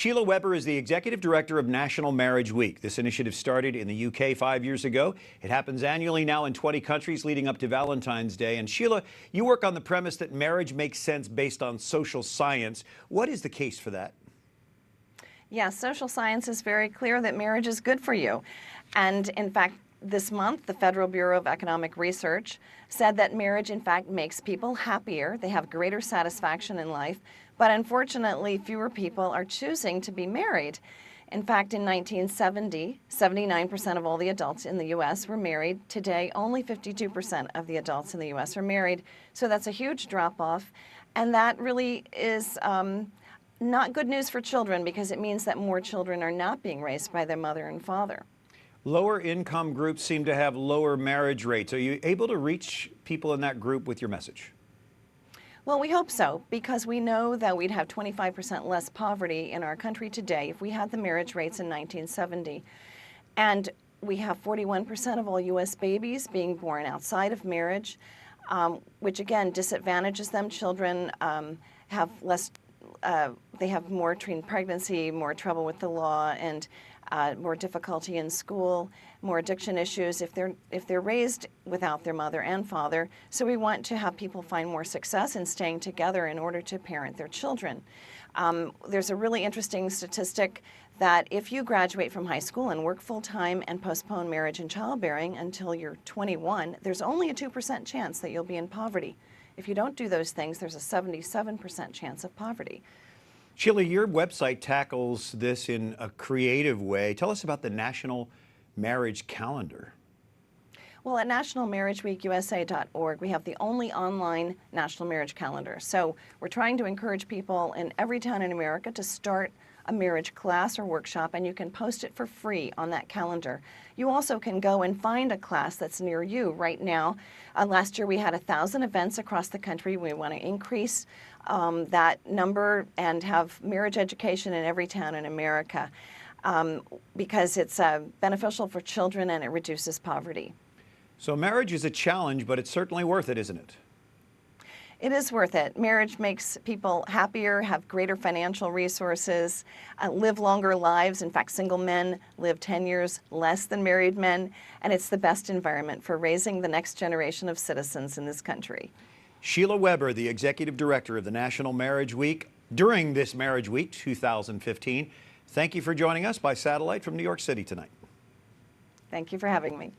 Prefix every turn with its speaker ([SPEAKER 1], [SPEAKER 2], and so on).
[SPEAKER 1] Sheila Weber is the Executive Director of National Marriage Week. This initiative started in the UK 5 years ago. It happens annually now in 20 countries leading up to Valentine's Day. And Sheila, you work on the premise that marriage makes sense based on social science. What is the case for that?
[SPEAKER 2] Yeah, social science is very clear that marriage is good for you. And in fact, this month, the Federal Bureau of Economic Research said that marriage, in fact, makes people happier. They have greater satisfaction in life. But unfortunately, fewer people are choosing to be married. In fact, in 1970, 79% of all the adults in the U.S. were married. Today, only 52% of the adults in the U.S. are married. So that's a huge drop-off. And that really is not good news for children, because it means that more children are not being raised by their mother and father.
[SPEAKER 1] Lower income groups seem to have lower marriage rates. Are you able to reach people in that group with your message?
[SPEAKER 2] Well, we hope so, because we know that we'd have 25% less poverty in our country today if we had the marriage rates in 1970. And we have 41% of all U.S. babies being born outside of marriage, which again disadvantages them. Children have less, they have more teen pregnancy, more trouble with the law, and more difficulty in school, more addiction issues if they're raised without their mother and father. So we want to have people find more success in staying together in order to parent their children. There's a really interesting statistic that if you graduate from high school and work full-time and postpone marriage and childbearing until you're 21, there's only a 2% chance that you'll be in poverty. If you don't do those things, there's a 77% chance of poverty.
[SPEAKER 1] Sheila, your website tackles this in a creative way. Tell us about the National Marriage Calendar.
[SPEAKER 2] Well, at nationalmarriageweekusa.org, we have the only online national marriage calendar. So we're trying to encourage people in every town in America to start a marriage class or workshop, and you can post it for free on that calendar. You also can go and find a class that's near you right now. Last year we had 1,000 events across the country. We want to increase that number and have marriage education in every town in America because it's beneficial for children and it reduces poverty.
[SPEAKER 1] So marriage is a challenge, but it's certainly worth it, isn't it?
[SPEAKER 2] It is worth it. Marriage makes people happier, have greater financial resources, live longer lives. In fact, single men live 10 years less than married men, and it's the best environment for raising the next generation of citizens in this country.
[SPEAKER 1] Sheila Weber, the Executive Director of the National Marriage Week, during this Marriage Week 2015. Thank you for joining us by satellite from New York City tonight.
[SPEAKER 2] Thank you for having me.